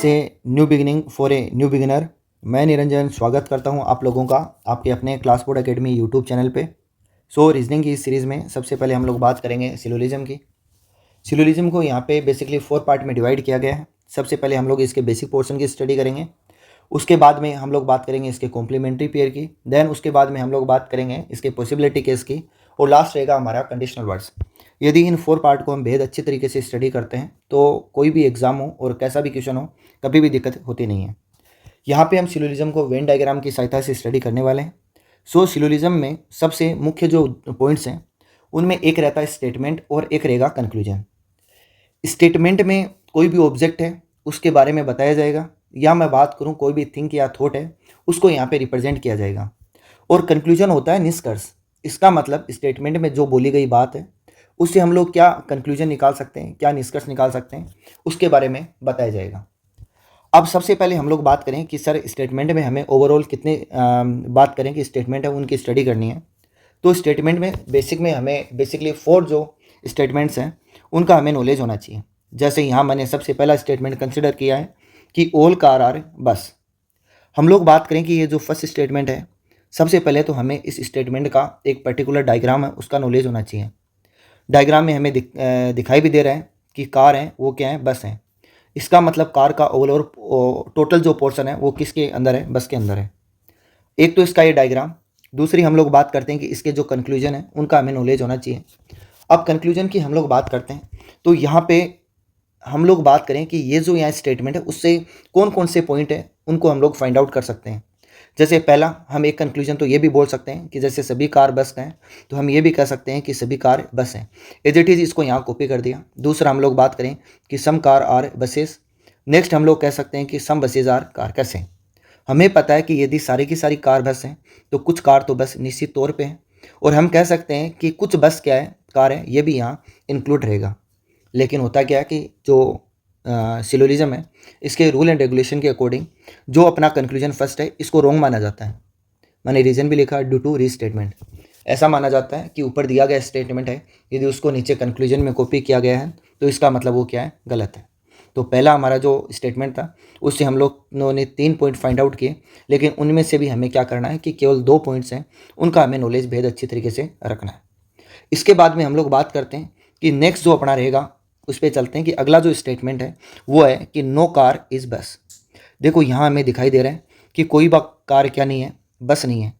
It's a new beginning for a new beginner. मैं निरंजन स्वागत करता हूं आप लोगों का आपके अपने class board academy YouTube channel पे। रीजनिंग की इस सीरीज़ में सबसे पहले हम लोग बात करेंगे सिलोजिज्म की। सिलोजिज्म को यहाँ पे बेसिकली 4 पार्ट में डिवाइड किया गया है। सबसे पहले हम लोग इसके बेसिक पोर्शन की स्टडी करेंगे, उसके बाद में हम लोग बात करेंगे इसके कॉम्प्लीमेंट्री पेयर की, देन उसके बाद में हम लोग बात करेंगे इसके पॉसिबिलिटी केस की, और लास्ट रहेगा हमारा कंडीशनल वर्ड्स। यदि इन 4 पार्ट को हम बेहद अच्छे तरीके से स्टडी करते हैं तो कोई भी एग्जाम हो और कैसा भी क्वेश्चन हो कभी भी दिक्कत होती नहीं है। यहाँ पे हम सिलोजिज्म को वेन डायग्राम की सहायता से स्टडी करने वाले हैं। सिलोजिज्म में सबसे मुख्य जो पॉइंट्स हैं उनमें एक रहता है स्टेटमेंट और एक रहेगा कंक्लूजन। स्टेटमेंट में कोई भी ऑब्जेक्ट है उसके बारे में बताया जाएगा, या मैं बात करूँ कोई भी थिंक या थॉट है उसको यहाँ पे रिप्रेजेंट किया जाएगा। और कंक्लूजन होता है निष्कर्ष। इसका मतलब स्टेटमेंट में जो बोली गई बात है उससे हम लोग क्या कंक्लूजन निकाल सकते हैं, क्या निष्कर्ष निकाल सकते हैं, उसके बारे में बताया जाएगा। अब सबसे पहले हम लोग बात करें कि सर स्टेटमेंट में हमें ओवरऑल कितने बात करें कि स्टेटमेंट है उनकी स्टडी करनी है। तो स्टेटमेंट में बेसिक में हमें बेसिकली 4 जो स्टेटमेंट्स हैं उनका हमें नॉलेज होना चाहिए। जैसे यहाँ मैंने सबसे पहला स्टेटमेंट कंसिडर किया है कि ऑल कार आर बस। हम लोग बात करें कि ये जो फर्स्ट स्टेटमेंट है, सबसे पहले तो हमें इस स्टेटमेंट का एक पर्टिकुलर डायग्राम है उसका नॉलेज होना चाहिए। डायग्राम में हमें दिखाई भी दे रहा है कि कार है वो क्या है, बस है। इसका मतलब कार का ओवरऑल टोटल जो पोर्शन है वो किसके अंदर है, बस के अंदर है। एक तो इसका ये डायग्राम। दूसरी हम लोग बात करते हैं कि इसके जो कंक्लूजन है उनका हमें नॉलेज होना चाहिए। अब कंक्लूजन की हम लोग बात करते हैं तो यहाँ पे हम लोग बात करें कि ये जो यहाँ स्टेटमेंट है उससे कौन कौन से पॉइंट है उनको हम लोग फाइंड आउट कर सकते हैं। जैसे पहला हम एक कंक्लूजन तो ये भी बोल सकते हैं कि जैसे सभी कार बस हैं तो हम ये भी कह सकते हैं कि सभी कार बस हैं। एज इट इज़ इसको यहाँ कॉपी कर दिया। दूसरा हम लोग बात करें कि सम कार आर बसेस। नेक्स्ट हम लोग कह सकते हैं कि सम बसेज आर कार। कैसे? हमें पता है कि यदि सारी की सारी कार बस हैं तो कुछ कार तो बस निश्चित तौर पे हैं, और हम कह सकते हैं कि कुछ बस क्या है, कार है, ये भी यहाँ इंक्लूड रहेगा। लेकिन होता क्या है कि जो सिलोजिज्म है इसके रूल एंड रेगुलेशन के अकॉर्डिंग जो अपना कंक्लूजन फर्स्ट है इसको रॉन्ग माना जाता है। मैंने रीज़न भी लिखा, ड्यू टू रीस्टेटमेंट। ऐसा माना जाता है कि ऊपर दिया गया स्टेटमेंट है, यदि उसको नीचे कंक्लूजन में कॉपी किया गया है तो इसका मतलब वो क्या है, गलत है। तो पहला हमारा जो स्टेटमेंट था उससे हम लोगों ने 3 पॉइंट फाइंड आउट किए, लेकिन उनमें से भी हमें क्या करना है कि केवल 2 पॉइंट्स हैं उनका हमें नॉलेज बेहद अच्छी तरीके से रखना है। इसके बाद में हम लोग बात करते हैं कि नेक्स्ट जो अपना रहेगा उस पर चलते हैं कि अगला जो स्टेटमेंट है वो है कि नो कार इज़ बस। देखो यहाँ हमें दिखाई दे रहा है कि कोई कार क्या नहीं है, बस नहीं है।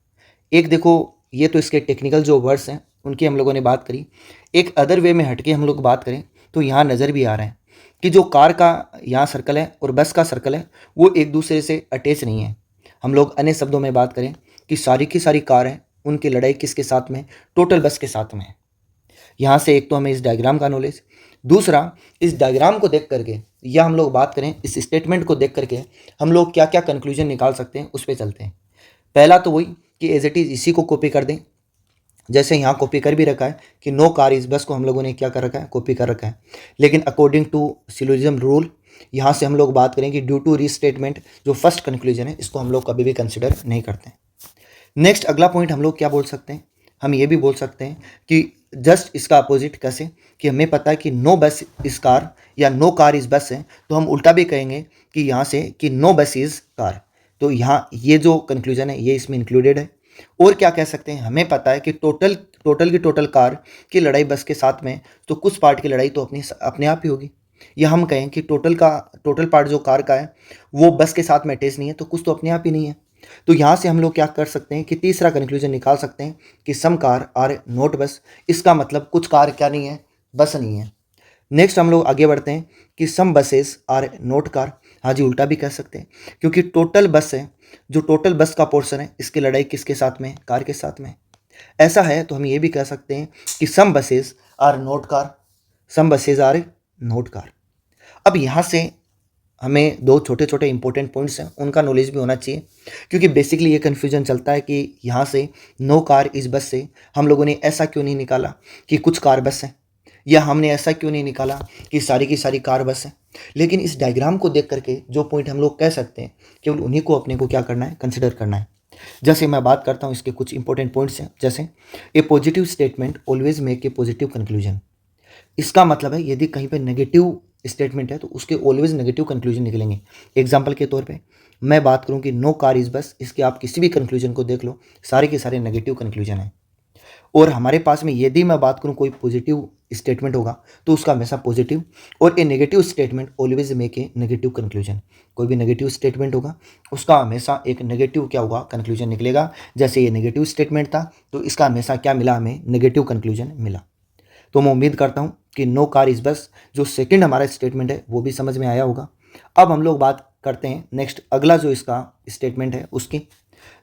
एक देखो ये तो इसके टेक्निकल जो वर्ड्स हैं उनकी हम लोगों ने बात करी। एक अदर वे में हटके हम लोग बात करें तो यहाँ नज़र भी आ रहा है कि जो कार का यहाँ सर्कल है और बस का सर्कल है वो एक दूसरे से अटैच नहीं है। हम लोग अन्य शब्दों में बात करें कि सारी की सारी कार हैं उनकी लड़ाई किसके साथ में, टोटल बस के साथ में है। यहाँ से एक तो हमें इस डायग्राम का नॉलेज, दूसरा इस डायग्राम को देख करके या हम लोग बात करें इस स्टेटमेंट को देख करके हम लोग क्या क्या कंक्लूजन निकाल सकते हैं उस पर चलते हैं। पहला तो वही कि एज इट इज़ इसी को कॉपी कर दें। जैसे यहाँ कॉपी कर भी रखा है कि नो कार इस बस को हम लोगों ने क्या कर रखा है, कॉपी कर रखा है। लेकिन अकॉर्डिंग टू सिलोजिज्म रूल यहाँ से हम लोग बात करें कि ड्यू टू रीस्टेटमेंट जो फर्स्ट कंक्लूजन है इसको हम लोग कभी भी कंसिडर नहीं करते हैं। नेक्स्ट अगला पॉइंट हम लोग क्या बोल सकते हैं, हम ये भी बोल सकते हैं कि जस्ट इसका अपोजिट। कैसे? कि हमें पता है कि नो बस इस कार या नो कार इस बस है, तो हम उल्टा भी कहेंगे कि यहाँ से कि नो बस इज़ कार। तो यहाँ ये जो कंक्लूजन है ये इसमें इंक्लूडेड है। और क्या कह सकते हैं, हमें पता है कि टोटल कार की लड़ाई बस के साथ में, तो कुछ पार्ट की लड़ाई तो अपने आप ही होगी। या हम कहें कि टोटल पार्ट जो कार का है वो बस के साथ में अटैच नहीं है, तो कुछ तो अपने आप ही नहीं है। तो यहाँ से हम लोग क्या कर सकते हैं कि तीसरा कंक्लूजन निकाल सकते हैं कि सम कार आर नोट बस। इसका मतलब कुछ कार क्या नहीं है, बस नहीं है। नेक्स्ट हम लोग आगे बढ़ते हैं कि some buses are not car. हाँ जी, उल्टा भी कह सकते हैं, क्योंकि टोटल बस है, जो टोटल बस का पोर्शन है इसकी लड़ाई किसके साथ में, कार के साथ में। ऐसा है तो हम ये भी कह सकते हैं कि some buses are not car, some buses are not car. अब यहाँ से हमें 2 छोटे छोटे इंपॉर्टेंट पॉइंट्स हैं उनका नॉलेज भी होना चाहिए, क्योंकि बेसिकली ये कन्फ्यूजन चलता है कि यहाँ से नो कार इस बस से हम लोगों ने ऐसा क्यों नहीं निकाला कि कुछ कार बस हैं, या हमने ऐसा क्यों नहीं निकाला कि सारी की सारी कार बस हैं। लेकिन इस डायग्राम को देख करके जो पॉइंट हम लोग कह सकते हैं केवल उन्हीं को अपने को क्या करना है, कंसिडर करना है। जैसे मैं बात करता हूँ इसके कुछ इंपॉर्टेंट पॉइंट्स हैं। जैसे a positive statement always make a positive conclusion. इसका मतलब है यदि कहीं पे नेगेटिव स्टेटमेंट है तो उसके ऑलवेज नेगेटिव कंक्लूजन निकलेंगे। एग्जाम्पल के तौर पे मैं बात करूं कि नो कार इज बस, इसके आप किसी भी कंक्लूजन को देख लो, सारे के सारे नेगेटिव कंक्लूजन हैं। और हमारे पास में यदि मैं बात करूं कोई पॉजिटिव स्टेटमेंट होगा तो उसका हमेशा पॉजिटिव, और a negative statement always make a negative conclusion. कोई भी नेगेटिव स्टेटमेंट होगा उसका हमेशा एक नेगेटिव क्या होगा, कंक्लूजन निकलेगा। जैसे ये नेगेटिव स्टेटमेंट था तो इसका हमेशा क्या मिला, हमें नेगेटिव कंक्लूजन मिला। तो मैं उम्मीद करता हूँ कि नो कार इज बस जो सेकंड हमारा स्टेटमेंट है वो भी समझ में आया होगा। अब हम लोग बात करते हैं नेक्स्ट अगला जो इसका स्टेटमेंट है उसकी।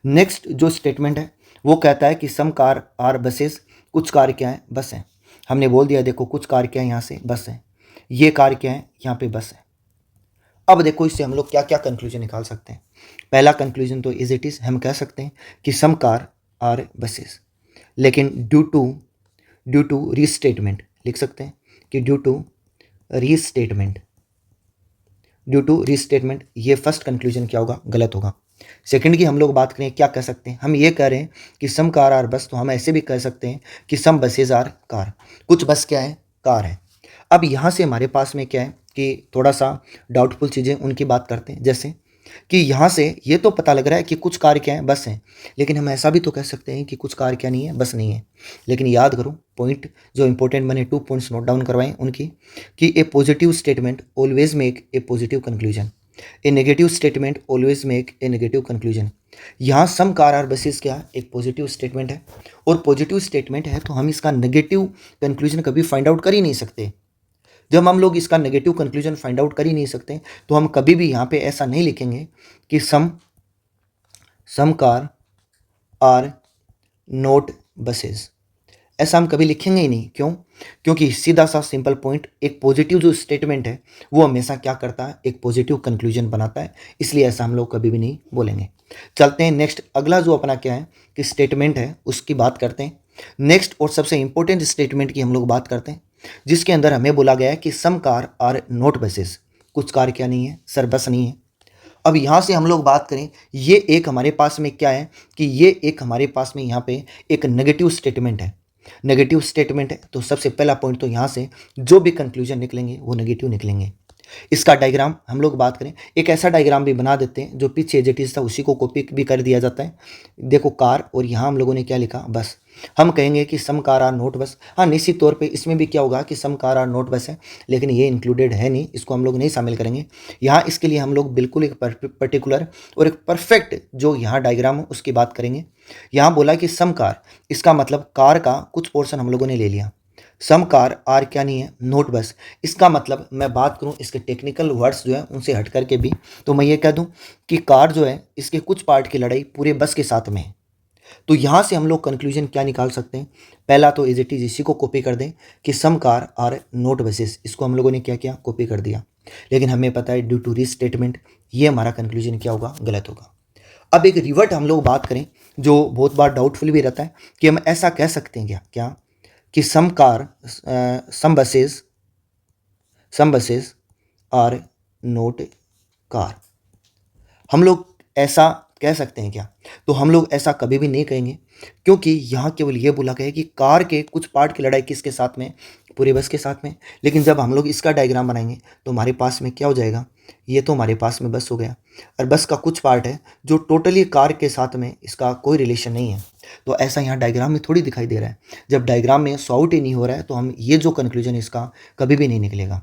नेक्स्ट जो स्टेटमेंट है वो कहता है कि सम कार आर बसेस, कुछ कार क्या है, बस हैं। हमने बोल दिया देखो कुछ कार क्या है, यहाँ से बस है, ये कार क्या है, यहाँ पे बस है। अब देखो इससे हम लोग क्या क्या कंक्लूजन निकाल सकते हैं। पहला कंक्लूजन तो इज इट इज हम कह सकते हैं कि सम कार आर बसेस, लेकिन ड्यू टू रीस्टेटमेंट लिख सकते हैं कि ड्यू टू रीस्टेटमेंट ये फर्स्ट कंक्लूजन क्या होगा, गलत होगा। सेकंड की हम लोग बात करें क्या कह सकते हैं, हम ये कह रहे हैं कि सम कार आर बस, तो हम ऐसे भी कह सकते हैं कि सम बसेज आर कार, कुछ बस क्या है, कार है। अब यहाँ से हमारे पास में क्या है कि थोड़ा सा डाउटफुल चीज़ें उनकी बात करते हैं। जैसे कि यहाँ से ये तो पता लग रहा है कि कुछ कार क्या है, बस हैं, लेकिन हम ऐसा भी तो कह सकते हैं कि कुछ कार क्या नहीं है, बस नहीं है। लेकिन याद करो पॉइंट जो इंपॉर्टेंट, मैंने 2 पॉइंट्स नोट डाउन करवाएं उनकी, कि a positive statement always make a positive conclusion, a negative statement always make a negative conclusion. यहाँ सम कार आर बसेस क्या एक पॉजिटिव स्टेटमेंट है, और पॉजिटिव स्टेटमेंट है तो हम इसका नेगेटिव कंक्लूजन कभी फाइंड आउट कर ही नहीं सकते। जब हम लोग इसका नेगेटिव कंक्लूजन फाइंड आउट कर ही नहीं सकते तो हम कभी भी यहाँ पे ऐसा नहीं लिखेंगे कि सम कार आर नोट बसेस, ऐसा हम कभी लिखेंगे ही नहीं। क्यों? क्योंकि सीधा सा सिंपल पॉइंट, एक पॉजिटिव जो स्टेटमेंट है वो हमेशा क्या करता है, एक पॉजिटिव कंक्लूजन बनाता है, इसलिए ऐसा हम लोग कभी भी नहीं बोलेंगे। चलते हैं नेक्स्ट अगला जो अपना क्या है कि स्टेटमेंट है उसकी बात करते हैं। नेक्स्ट और सबसे इंपॉर्टेंट स्टेटमेंट की हम लोग बात करते हैं, जिसके अंदर हमें बोला गया है कि सम कार आर नोट बसेस, कुछ कार क्या नहीं है सर, बस नहीं है। अब यहाँ से हम लोग बात करें, ये एक हमारे पास में क्या है कि ये एक हमारे पास में यहाँ पे एक नेगेटिव स्टेटमेंट है। नेगेटिव स्टेटमेंट है तो सबसे पहला पॉइंट तो यहाँ से जो भी कंक्लूजन निकलेंगे वो नेगेटिव निकलेंगे। इसका डायग्राम हम लोग बात करें, एक ऐसा डायग्राम भी बना देते हैं जो पीछे एज इट इज था उसी को कॉपी भी कर दिया जाता है। देखो कार, और यहाँ हम लोगों ने क्या लिखा, बस। हम कहेंगे कि सम कार आर नोट बस। हाँ, निश्चित तौर पे इसमें भी क्या होगा कि सम कार आर नोट बस है, लेकिन ये इंक्लूडेड है नहीं, इसको हम लोग नहीं शामिल करेंगे यहाँ। इसके लिए हम लोग बिल्कुल एक पर्टिकुलर और एक परफेक्ट जो यहाँ डायग्राम है उसकी बात करेंगे। यहाँ बोला कि सम कार, इसका मतलब कार का कुछ पोर्शन हम लोगों ने ले लिया। सम कार आर क्या नहीं है, नोट बस, इसका मतलब मैं बात करूं इसके टेक्निकल वर्ड्स जो है उनसे हट करके भी, तो मैं ये कह दूं कि कार जो है इसके कुछ पार्ट की लड़ाई पूरे बस के साथ में है। तो यहाँ से हम लोग कंक्लूजन क्या निकाल सकते हैं, पहला तो एज इट इज इसी को कॉपी कर दें कि सम कार आर नोट बसेस, इसको हम लोगों ने क्या किया, कॉपी कर दिया। लेकिन हमें पता है ड्यू टू रीस्टेटमेंट ये हमारा कंक्लूजन क्या होगा, गलत होगा। अब एक रिवर्ट हम लोग बात करें जो बहुत बार डाउटफुल भी रहता है कि हम ऐसा कह सकते हैं क्या कि some buses are not car, हम लोग ऐसा कह सकते हैं क्या? तो हम लोग ऐसा कभी भी नहीं कहेंगे, क्योंकि यहाँ केवल ये बोला गया है कि कार के कुछ पार्ट की लड़ाई किसके साथ में, पूरे बस के साथ में। लेकिन जब हम लोग इसका डायग्राम बनाएंगे तो हमारे पास में क्या हो जाएगा, ये तो हमारे पास में बस हो गया, और बस का कुछ पार्ट है जो टोटली कार के साथ में इसका कोई रिलेशन नहीं है। तो ऐसा यहाँ डायग्राम में थोड़ी दिखाई दे रहा है। जब डायग्राम में सॉर्ट ही नहीं हो रहा है तो हम ये जो कंक्लूजन इसका कभी भी नहीं निकलेगा।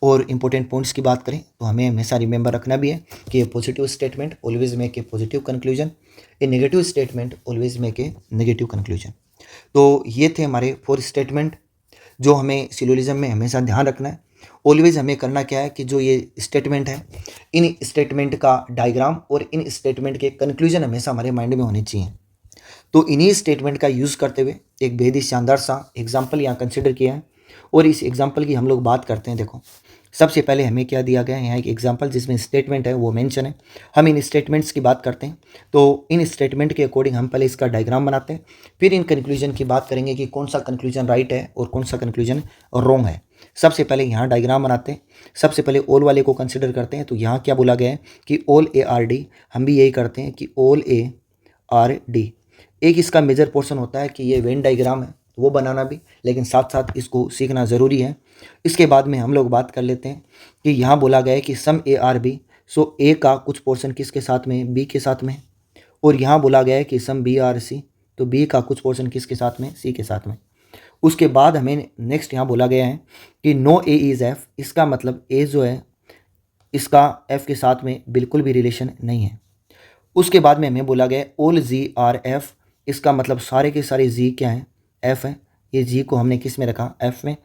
और इंपॉर्टेंट पॉइंट्स की बात करें तो हमें हमेशा रिमेंबर रखना भी है कि ये positive statement always make a positive conclusion, a negative statement always make a negative conclusion. तो ये थे हमारे 4 स्टेटमेंट जो हमें सिलोजिज्म में हमेशा ध्यान रखना है। ऑलवेज हमें करना क्या है कि जो ये स्टेटमेंट है, इन स्टेटमेंट का डायग्राम और इन स्टेटमेंट के कंक्लूजन हमेशा हमारे माइंड में होने चाहिए। तो इन्हीं स्टेटमेंट का यूज़ करते हुए एक बेहद ही शानदार सा एग्जाम्पल यहाँ कंसिडर किया है, और इस एग्जाम्पल की हम लोग बात करते हैं। देखो सबसे पहले हमें क्या दिया गया है, यहाँ एक एग्जाम्पल जिसमें स्टेटमेंट है वो मेंशन है। हम इन स्टेटमेंट्स की बात करते हैं, तो इन स्टेटमेंट के अकॉर्डिंग हम पहले इसका डायग्राम बनाते हैं, फिर इन कंक्लूजन की बात करेंगे कि कौन सा कंक्लूजन राइट है और कौन सा कंक्लूजन रॉन्ग है। सबसे पहले यहाँ डायग्राम बनाते हैं। सबसे पहले ऑल वाले को कंसिडर करते हैं, तो यहाँ क्या बोला गया है कि ऑल ए आर डी, हम भी यही करते हैं कि ऑल ए आर डी। एक इसका मेजर पोर्शन होता है कि ये वेन डायग्राम है, वो बनाना भी, लेकिन साथ साथ इसको सीखना ज़रूरी है। इसके बाद में हम लोग बात कर लेते हैं कि यहाँ बोला गया है कि सम ए आर बी, सो ए का कुछ पोर्शन किसके साथ में, बी के साथ में। और यहाँ बोला गया है कि सम बी आर सी, तो बी का कुछ पोर्शन किसके साथ में, सी के साथ में। उसके बाद हमें नेक्स्ट यहाँ बोला गया है कि नो ए इज़ एफ, इसका मतलब ए जो है इसका एफ के साथ में बिल्कुल भी रिलेशन नहीं है। उसके बाद में हमें बोला गया ओल जी आर एफ, इसका मतलब सारे के सारे जी क्या हैं, एफ है। ये जी को हमने किस में रखा, एफ में।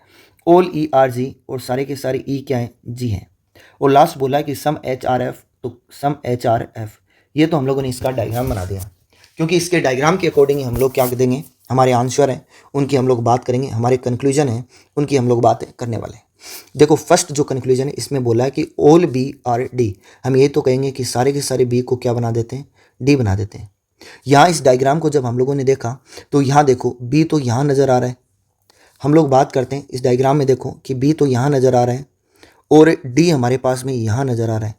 ओल ई आर जी, और सारे के सारे ई क्या हैं, जी हैं। और लास्ट बोला कि सम एच आर एफ, तो सम एच आर एफ, ये तो हम लोगों ने इसका डायग्राम बना दिया, क्योंकि इसके डायग्राम के अकॉर्डिंग हम लोग क्या देंगे, हमारे आंसर हैं उनकी हम लोग बात करेंगे, हमारे कंक्लूजन हैं उनकी हम लोग बात करने वाले हैं। देखो फर्स्ट जो कंक्लूजन है इसमें बोला है कि ऑल बी आर डी, हम ये तो कहेंगे कि सारे के सारे बी को क्या बना देते हैं, डी बना देते हैं। यहाँ इस डायग्राम को जब हम लोगों ने देखा तो यहाँ देखो बी तो यहाँ नज़र आ रहा है, हम लोग बात करते हैं इस डायग्राम में देखो कि बी तो यहाँ नज़र आ रहा है और डी हमारे पास में यहाँ नज़र आ रहा है।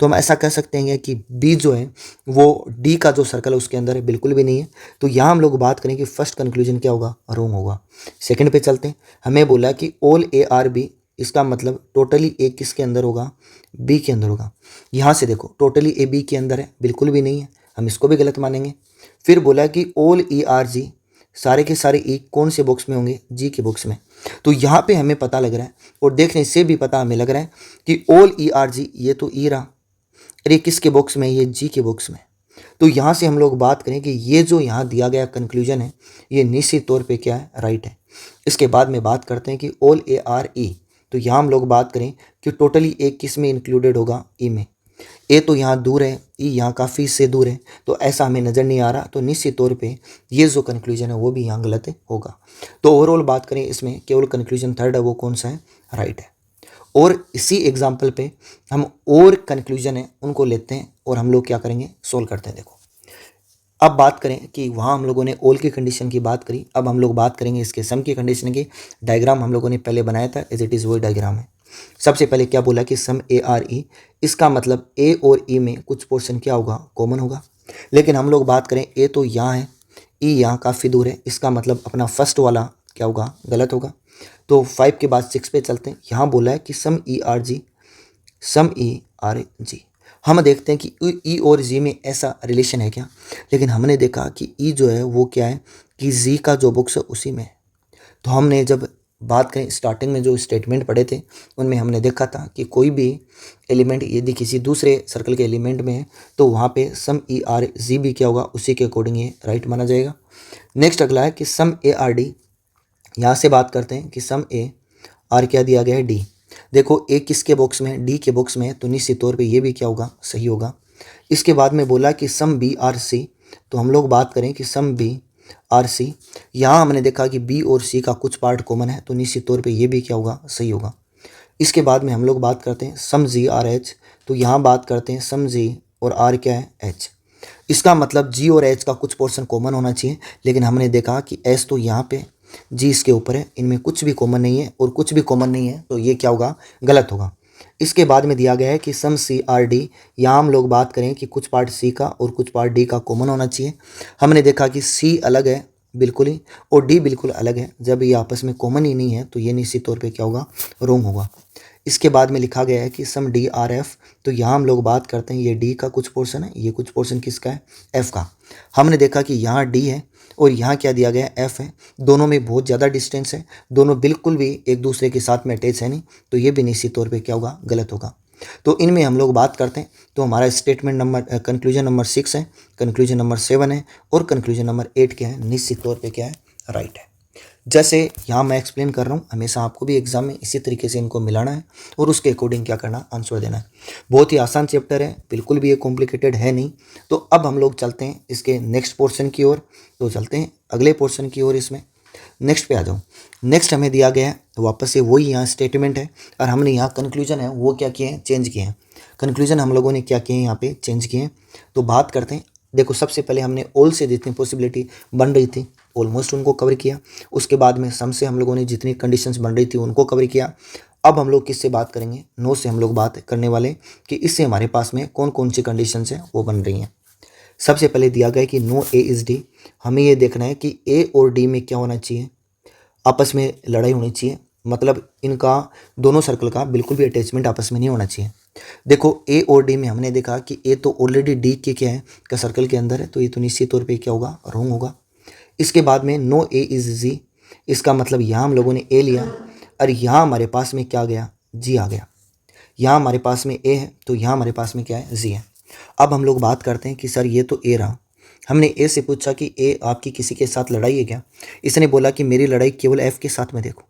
तो हम ऐसा कह सकते हैं कि बी जो है वो डी का जो सर्कल है उसके अंदर है, बिल्कुल भी नहीं है। तो यहाँ हम लोग बात करें कि फर्स्ट कंक्लूजन क्या होगा, रॉन्ग होगा। सेकंड पे चलते हैं, हमें बोला कि ऑल ए आर बी, इसका मतलब टोटली ए किसके अंदर होगा, बी के अंदर होगा। यहाँ से देखो टोटली ए बी के अंदर है, बिल्कुल भी नहीं है, हम इसको भी गलत मानेंगे। फिर बोला कि ऑल ई आर जी, सारे के सारे ई कौन से बॉक्स में होंगे, जी के बॉक्स में। तो यहाँ पे हमें पता लग रहा है और देखने से भी पता हमें लग रहा है कि ऑल ई आर जी, ये तो ई रहा, अरे किसके बॉक्स में, ये जी के बॉक्स में। तो यहाँ से हम लोग बात करें कि ये जो यहाँ दिया गया कंक्लूजन है ये निश्चित तौर पे क्या है, राइट है। इसके बाद में बात करते हैं कि ऑल ए आर ई, तो यहाँ हम लोग बात करें कि टोटली ए किस में इंक्लूडेड होगा, ई में। ए तो यहाँ दूर है, ई यहाँ काफ़ी से दूर है, तो ऐसा हमें नज़र नहीं आ रहा, तो निश्चित तौर पे ये जो कंक्लूजन है वो भी यहाँ गलत होगा। तो ओवरऑल बात करें इसमें केवल कंक्लूजन थर्ड है वो कौन सा है, राइट है। और इसी एग्जाम्पल पे हम और कंक्लूजन है उनको लेते हैं और हम लोग क्या करेंगे, सोल्व करते हैं। देखो अब बात करें कि वहाँ हम लोगों ने ऑल की कंडीशन की बात करी, अब हम लोग बात करेंगे इसके सम की कंडीशन की। डायग्राम हम लोगों ने पहले बनाया था, एज इट इज़ वही डायग्राम है। सबसे पहले क्या बोला कि सम ए आर ई, इसका मतलब ए और ई में कुछ पोर्शन क्या होगा, कॉमन होगा। लेकिन हम लोग बात करें ए तो यहाँ है, ई यहाँ काफ़ी दूर है, इसका मतलब अपना फर्स्ट वाला क्या होगा, गलत होगा। तो 5 के बाद 6 पे चलते हैं। यहाँ बोला है कि सम ई आर जी, सम ई आर जी, हम देखते हैं कि ई और जी में ऐसा रिलेशन है क्या, लेकिन हमने देखा कि ई जो है वो क्या है कि जी का जो बुक्स है उसी में है। तो हमने जब बात करें स्टार्टिंग में जो स्टेटमेंट पढ़े थे उनमें हमने देखा था कि कोई भी एलिमेंट यदि किसी दूसरे सर्कल के एलिमेंट में है तो वहाँ पे सम ई आर जी भी क्या होगा, उसी के अकॉर्डिंग ये राइट माना जाएगा। नेक्स्ट अगला है कि सम ए आर डी, यहाँ से बात करते हैं कि सम ए आर क्या दिया गया है, डी। देखो ए किसके बॉक्स में है, डी के बॉक्स में है, तो निश्चित तौर पे ये भी क्या होगा, सही होगा। इसके बाद में बोला कि सम बी आर सी, तो हम लोग बात करें कि सम बी आर सी, यहाँ हमने देखा कि बी और सी का कुछ पार्ट कॉमन है, तो निश्चित तौर पे ये भी क्या होगा, सही होगा। इसके बाद में हम लोग बात करते हैं सम जी आर एच, तो यहाँ बात करते हैं सम जी और आर क्या है, एच। इसका मतलब जी और एच का कुछ पोर्शन कॉमन होना चाहिए, लेकिन हमने देखा कि एच तो यहाँ पे, जी इसके ऊपर है, इनमें कुछ भी कॉमन नहीं है और कुछ भी कॉमन नहीं है, तो ये क्या होगा, गलत होगा। इसके बाद में दिया गया है कि सम सी आर डी, यहाँ हम लोग बात करें कि कुछ पार्ट सी का और कुछ पार्ट डी का कॉमन होना चाहिए। हमने देखा कि सी अलग है बिल्कुल ही और डी बिल्कुल अलग है, जब ये आपस में कॉमन ही नहीं है तो ये निश्चित तौर पे क्या होगा, रॉन्ग होगा। इसके बाद में लिखा गया है कि सम डी आर एफ, तो यहाँ हम लोग बात करते हैं ये डी का कुछ पोर्शन है, ये कुछ पोर्शन किसका है, एफ का। हमने देखा कि यहाँ डी है और यहाँ क्या दिया गया है, एफ है, दोनों में बहुत ज़्यादा डिस्टेंस है, दोनों बिल्कुल भी एक दूसरे के साथ में अटैच है नहीं, तो ये भी निश्चित तौर पे क्या होगा, गलत होगा। तो इनमें हम लोग बात करते हैं, तो हमारा स्टेटमेंट नंबर कंक्लूजन नंबर 6 है, कंक्लूजन नंबर 7 है और कंक्लूजन नंबर 8 क्या है, निश्चित तौर पे क्या है, राइट है। जैसे यहाँ मैं एक्सप्लेन कर रहा हूँ, हमेशा आपको भी एग्जाम में इसी तरीके से इनको मिलाना है और उसके अकॉर्डिंग क्या करना, आंसर देना है। बहुत ही आसान चैप्टर है, बिल्कुल भी ये कॉम्प्लिकेटेड है नहीं। तो अब हम लोग चलते हैं इसके नेक्स्ट पोर्शन की ओर, तो चलते हैं अगले पोर्शन की ओर। इसमें नेक्स्ट पे आ जाऊँ। नेक्स्ट हमें दिया गया है वापस से वही यहाँ स्टेटमेंट है और हमने यहाँ कंक्लूजन है वो क्या किए हैं, चेंज किए हैं। कंक्लूजन हम लोगों ने क्या किए हैं, यहाँ पे चेंज किए हैं। तो बात करते हैं, देखो सबसे पहले हमने ऑल से जितनी पॉसिबिलिटी बन रही थी ऑलमोस्ट उनको कवर किया। उसके बाद में सम से हम लोगों ने जितनी कंडीशंस बन रही थी उनको कवर किया। अब हम लोग किससे बात करेंगे, नो से हम लोग बात करने वाले कि इससे हमारे पास में कौन कौन सी कंडीशंस हैं वो बन रही हैं। सबसे पहले दिया गया है कि नो ए इज़ डी, हमें ये देखना है कि ए और डी में क्या होना चाहिए, आपस में लड़ाई होनी चाहिए, मतलब इनका दोनों सर्कल का बिल्कुल भी अटैचमेंट आपस में नहीं होना चाहिए। देखो ए और डी में हमने देखा कि ए तो ऑलरेडी डी के क्या है का सर्कल के अंदर है, तो ये तो निश्चित तौर पे क्या होगा, रॉन्ग होगा। इसके बाद में नो ए इज जी, इसका मतलब यहाँ हम लोगों ने ए लिया और यहाँ हमारे पास में क्या आ गया, जी आ गया। यहाँ हमारे पास में ए है तो यहाँ हमारे पास में क्या है, जी है। अब हम लोग बात करते हैं कि सर ये तो ए रहा, हमने ए से पूछा कि ए आपकी किसी के साथ लड़ाई है क्या, इसने बोला कि मेरी लड़ाई केवल एफ के साथ में देखो।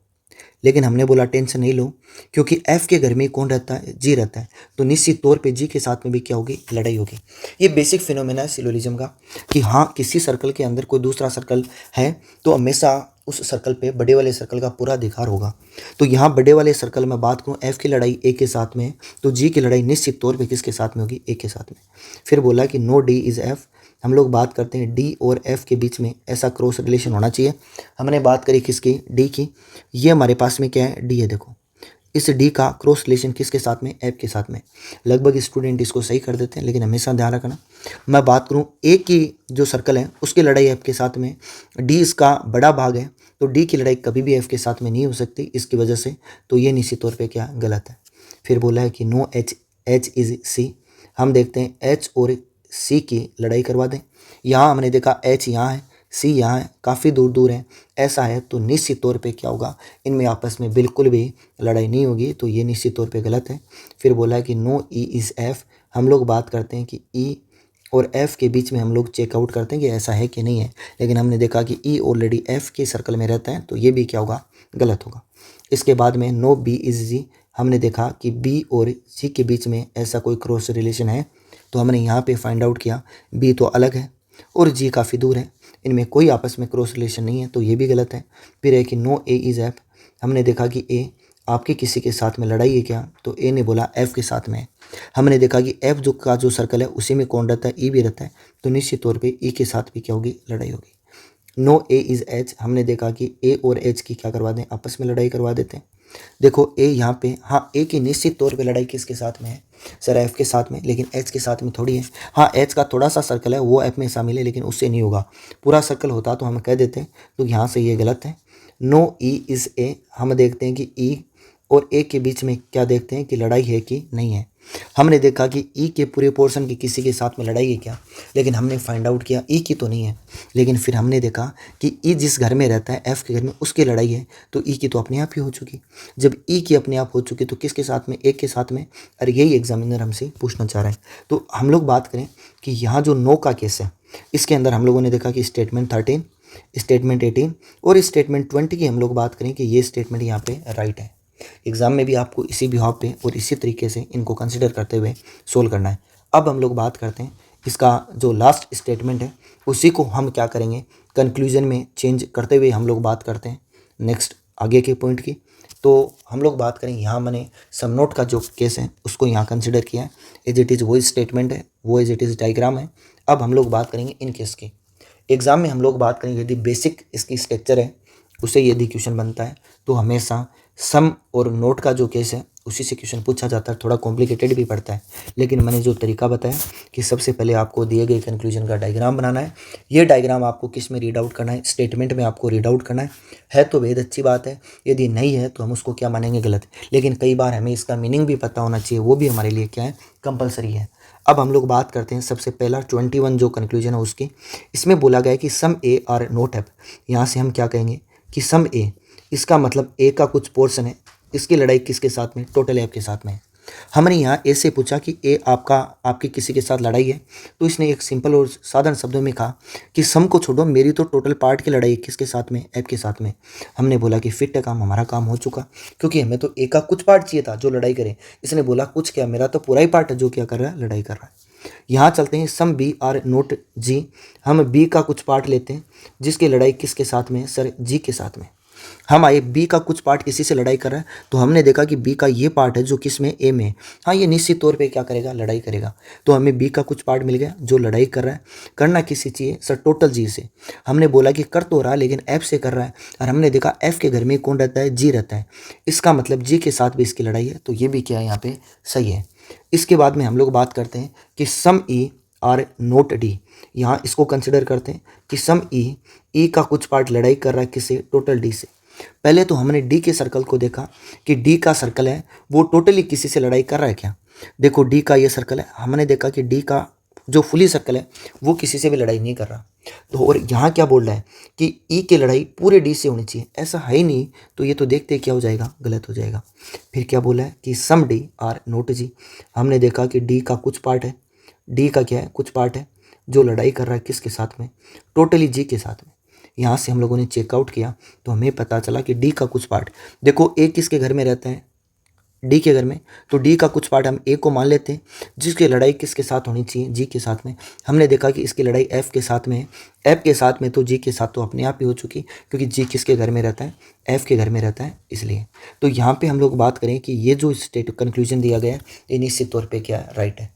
लेकिन हमने बोला टेंशन नहीं लो, क्योंकि एफ के घर में कौन रहता है, जी रहता है, तो निश्चित तौर पे जी के साथ में भी क्या होगी, लड़ाई होगी। ये बेसिक फिनोमेना है सिलोजिज्म का कि हाँ किसी सर्कल के अंदर कोई दूसरा सर्कल है तो हमेशा उस सर्कल पे बड़े वाले सर्कल का पूरा अधिकार होगा। तो यहाँ बड़े वाले सर्कल में बात करूँ, एफ की लड़ाई ए के साथ में, तो जी की लड़ाई निश्चित तौर पे किसके साथ में होगी, ए के साथ में। फिर बोला कि नो डी इज़ एफ, हम लोग बात करते हैं डी और एफ के बीच में ऐसा क्रॉस रिलेशन होना चाहिए। हमने बात करी किसकी, डी की, ये हमारे पास में क्या है, डी है। देखो इस डी का क्रॉस रिलेशन किसके साथ में, एफ के साथ में। लगभग स्टूडेंट इसको सही कर देते हैं, लेकिन हमेशा ध्यान रखना, मैं बात करूं ए की जो सर्कल है उसकी लड़ाई एफ के साथ में, डी इसका बड़ा भाग है, तो डी की लड़ाई कभी भी एफ के साथ में नहीं हो सकती इसकी वजह से, तो ये निश्चित तौर पे क्या गलत है। फिर बोला है कि no H, H is C, हम देखते हैं एच और सी की लड़ाई करवा दें। यहाँ हमने देखा एच यहाँ है, सी यहाँ है, काफ़ी दूर दूर है, ऐसा है तो निश्चित तौर पे क्या होगा, इनमें आपस में बिल्कुल भी लड़ाई नहीं होगी, तो ये निश्चित तौर पे गलत है। फिर बोला है कि नो ई इज़ एफ, हम लोग बात करते हैं कि ई और एफ के बीच में हम लोग चेकआउट करते हैं कि ऐसा है कि नहीं है, लेकिन हमने देखा कि ई ऑलरेडी एफ के सर्कल में रहता है, तो ये भी क्या होगा, गलत होगा। इसके बाद में नो बी इज़ जी, हमने देखा कि बी और जी के बीच में ऐसा कोई क्रॉस रिलेशन है, तो हमने यहाँ पे फाइंड आउट किया बी तो अलग है और जी काफ़ी दूर है, इनमें कोई आपस में क्रॉस रिलेशन नहीं है, तो ये भी गलत है। फिर है कि नो ए इज़ एफ, हमने देखा कि ए आपके किसी के साथ में लड़ाई है क्या, तो ए ने बोला एफ के साथ में है। हमने देखा कि एफ जो सर्कल है उसी में कौन रहता है, ई भी रहता है, तो निश्चित तौर पे ई के साथ भी क्या होगी, लड़ाई होगी। नो ए इज़ एच, हमने देखा कि ए और एच की क्या करवा दें, आपस में लड़ाई करवा देते हैं। देखो ए यहाँ पे, हाँ ए की निश्चित तौर पे लड़ाई किसके साथ में है, सर एफ के साथ में, लेकिन एच के साथ में थोड़ी है। हाँ एच का थोड़ा सा सर्कल है वो एफ में शामिल है, लेकिन उससे नहीं होगा, पूरा सर्कल होता तो हम कह देते हैं, तो यहाँ से ये गलत है। नो ई इज़ ए, हम देखते हैं कि ई और ए के बीच में क्या देखते हैं कि लड़ाई है कि नहीं है। हमने देखा कि ई के पूरे पोर्शन की किसी के साथ में लड़ाई है क्या, लेकिन हमने फाइंड आउट किया ई की तो नहीं है, लेकिन फिर हमने देखा कि ई जिस घर में रहता है एफ के घर में उसकी लड़ाई है, तो ई की तो अपने आप ही हो चुकी। जब ई की अपने आप हो चुकी तो किसके साथ में, एक के साथ में, और यही एग्जामिनर हमसे पूछना चाह रहे हैं। तो हम लोग बात करें कि यहाँ जो नो का केस है इसके अंदर हम लोगों ने देखा कि स्टेटमेंट 13, स्टेटमेंट 18 और स्टेटमेंट 20 की हम लोग बात करें कि ये स्टेटमेंट यहाँ पे राइट है। एग्जाम में भी आपको इसी बिहाव पे और इसी तरीके से इनको कंसिडर करते हुए सोल्व करना है। अब हम लोग बात करते हैं इसका जो लास्ट स्टेटमेंट है उसी को हम क्या करेंगे, कंक्लूजन में चेंज करते हुए हम लोग बात करते हैं नेक्स्ट आगे के पॉइंट की। तो हम लोग बात करें, यहाँ मैंने सम नोट का जो केस है उसको यहाँ कंसिडर किया है, एज इट इज़ वही स्टेटमेंट है, वो एज इट इज़ डायग्राम है। अब हम लोग बात करेंगे इन केस की। एग्जाम में हम लोग बात करेंगे यदि बेसिक इसकी स्ट्रक्चर है उससे यदि क्वेश्चन बनता है तो हमेशा सम और नोट का जो केस है उसी से क्वेश्चन पूछा जाता है, थोड़ा कॉम्प्लिकेटेड भी पड़ता है, लेकिन मैंने जो तरीका बताया कि सबसे पहले आपको दिए गए कंक्लूजन का डायग्राम बनाना है। ये डायग्राम आपको किस में रीड आउट करना है, स्टेटमेंट में आपको रीड आउट करना है तो बेहद अच्छी बात है, यदि नहीं है तो हम उसको क्या मानेंगे, गलत। लेकिन कई बार हमें इसका मीनिंग भी पता होना चाहिए, वो भी हमारे लिए क्या है, कंपलसरी है। अब हम लोग बात करते हैं सबसे पहला 21 जो कंक्लूजन है उसकी। इसमें बोला गया है कि सम ए आर नोट एफ, यहाँ से हम क्या कहेंगे कि सम ए, इसका मतलब ए का कुछ पोर्शन है, इसकी लड़ाई किसके साथ में, टोटल एफ के साथ में। हमने यहाँ ए से पूछा कि ए आपकी किसी के साथ लड़ाई है, तो इसने एक सिंपल और साधारण शब्दों में कहा कि सम को छोड़ो, मेरी तो टोटल पार्ट की लड़ाई किसके साथ में, एफ के साथ में। हमने बोला कि फिट है काम, हमारा काम हो चुका, क्योंकि हमें तो ए का कुछ पार्ट चाहिए था जो लड़ाई करे। इसने बोला कुछ क्या, मेरा तो पूरा ही पार्ट है जो क्या कर रहा है, लड़ाई कर रहा है। यहाँ चलते हैं सम बी आर नोट जी, हम बी का कुछ पार्ट लेते हैं जिसकी लड़ाई किसके साथ में, सर जी के साथ में। हम आए बी का कुछ पार्ट किसी से लड़ाई कर रहा है, तो हमने देखा कि बी का ये पार्ट है जो किस में, ए में। हाँ ये निश्चित तौर पे क्या करेगा, लड़ाई करेगा, तो हमें बी का कुछ पार्ट मिल गया जो लड़ाई कर रहा है। करना किसी चाहिए, सर टोटल जी से। हमने बोला कि कर तो रहा लेकिन एफ से कर रहा है, और हमने देखा एफ के घर में कौन रहता है, जी रहता है, इसका मतलब जी के साथ भी इसकी लड़ाई है, तो ये भी क्या है यहाँ पे सही है। इसके बाद में हम लोग बात करते हैं कि सम ई आर नोट डी, यहाँ इसको कंसिडर करते हैं कि सम ई का कुछ पार्ट लड़ाई कर रहा है किससे, टोटल डी से। पहले तो हमने डी के सर्कल को देखा कि डी का सर्कल है वो टोटली किसी से लड़ाई कर रहा है क्या। देखो डी का ये सर्कल है, हमने देखा कि डी का जो फुली सर्कल है वो किसी से भी लड़ाई नहीं कर रहा। तो और यहाँ क्या बोल रहा है कि ई की लड़ाई पूरे डी से होनी चाहिए, ऐसा है ही नहीं। तो ये तो देखते क्या हो जाएगा, गलत हो जाएगा। फिर क्या बोला है कि सम डी आर नोट जी। हमने देखा कि डी का कुछ पार्ट है, डी का क्या है, कुछ पार्ट है जो लड़ाई कर रहा है किसके साथ में, टोटली जी के साथ में। यहाँ से हम लोगों ने चेकआउट किया तो हमें पता चला कि डी का कुछ पार्ट, देखो ए किसके घर में रहता है, डी के घर में। तो डी का कुछ पार्ट हम ए को मान लेते हैं जिसकी लड़ाई किसके साथ होनी चाहिए, जी के साथ में। हमने देखा कि इसकी लड़ाई एफ के साथ में है, एफ के साथ में, तो जी के साथ तो अपने आप ही हो चुकी क्योंकि जी किसके घर में रहता है, एफ के घर में रहता है इसलिए। तो यहाँ पे हम लोग बात करें कि ये जो स्टेट कंक्लूजन दिया गया है ये निश्चित तौर पर क्या है, राइट है।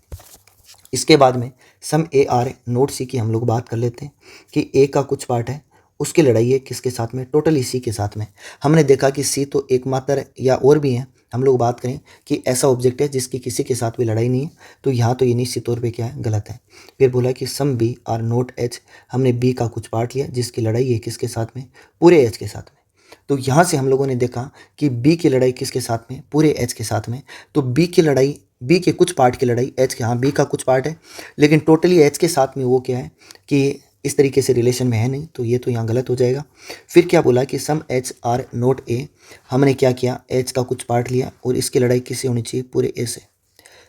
इसके बाद में सम ए आर नोट सी की हम लोग बात कर लेते हैं कि ए का कुछ पार्ट है उसकी लड़ाई है किसके साथ में, टोटली सी के साथ में। हमने देखा कि सी तो एकमात्र या और भी है, हम लोग बात करें कि ऐसा ऑब्जेक्ट है जिसकी किसी के साथ भी लड़ाई नहीं है। तो यहाँ तो ये निश्चित तौर पे क्या है, गलत है। फिर बोला कि some B are not H, हमने बी का कुछ पार्ट लिया जिसकी लड़ाई है किसके साथ में, पूरे एच के साथ में। तो यहाँ से हम लोगों ने देखा कि बी की लड़ाई किसके साथ में, पूरे एच के साथ में। तो बी की लड़ाई, बी के कुछ पार्ट की लड़ाई एच के, हाँ बी का कुछ पार्ट है लेकिन टोटली एच के साथ में वो क्या है कि इस तरीके से रिलेशन में है नहीं, तो ये तो यहाँ गलत हो जाएगा। फिर क्या बोला कि सम एच आर नोट ए, हमने क्या किया, एच का कुछ पार्ट लिया और इसकी लड़ाई किससे होनी चाहिए, पूरे ए से।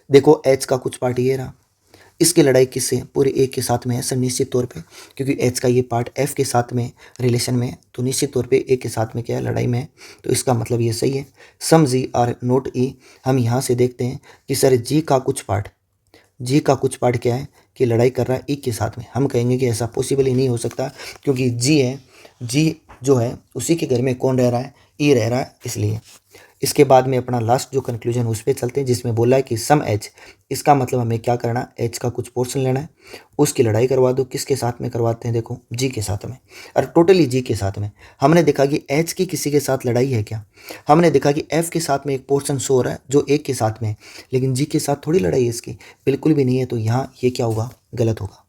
देखो एच का कुछ पार्ट ये रहा, इसकी लड़ाई किससे, पूरे ए के साथ में है सर, निश्चित तौर पे, क्योंकि एच का ये पार्ट एफ के साथ में रिलेशन में है तो निश्चित तौर पे ए के साथ में क्या है, लड़ाई में है। तो इसका मतलब ये सही है। सम जी आर नोट ई, हम यहाँ से देखते हैं कि सर जी का कुछ पार्ट, जी का कुछ पार्ट क्या है कि लड़ाई कर रहा है ई के साथ में। हम कहेंगे कि ऐसा पॉसिबल ही नहीं हो सकता क्योंकि जी है, जी जो है उसी के घर में कौन रह रहा है, ई रह रहा है इसलिए। इसके बाद में अपना लास्ट जो कंक्लूजन उस पर चलते हैं जिसमें बोला है कि सम एच, इसका मतलब हमें क्या करना, एच का कुछ पोर्शन लेना है, उसकी लड़ाई करवा दो, किसके साथ में करवाते हैं, देखो जी के साथ में, और टोटली जी के साथ में। हमने देखा कि एच की किसी के साथ लड़ाई है क्या, हमने देखा कि एफ के साथ में एक पोर्शन शो हो रहा है जो एक के साथ में है लेकिन जी के साथ थोड़ी लड़ाई है इसकी, बिल्कुल भी नहीं है। तो यहाँ ये क्या होगा, गलत होगा।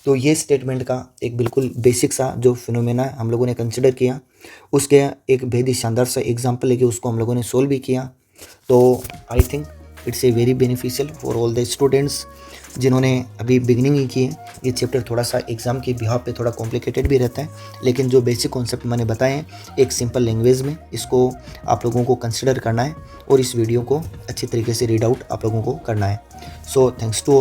तो ये स्टेटमेंट का एक बिल्कुल बेसिक सा जो फिनोमेना है हम लोगों ने कंसिडर किया, उसके एक बेहद ही शानदार सा एग्जाम्पल लेके उसको हम लोगों ने सोल्व भी किया। तो I think it's a very beneficial for all the students जिन्होंने अभी बिगिनिंग ही की है। ये चैप्टर थोड़ा सा एग्ज़ाम के बिहाफ पे थोड़ा कॉम्प्लिकेटेड भी रहता है लेकिन जो बेसिक कॉन्सेप्ट मैंने बताए हैं एक सिंपल लैंग्वेज में, इसको आप लोगों को कंसिडर करना है और इस वीडियो को अच्छी तरीके से रीड आउट आप लोगों को करना है। So thanks to all.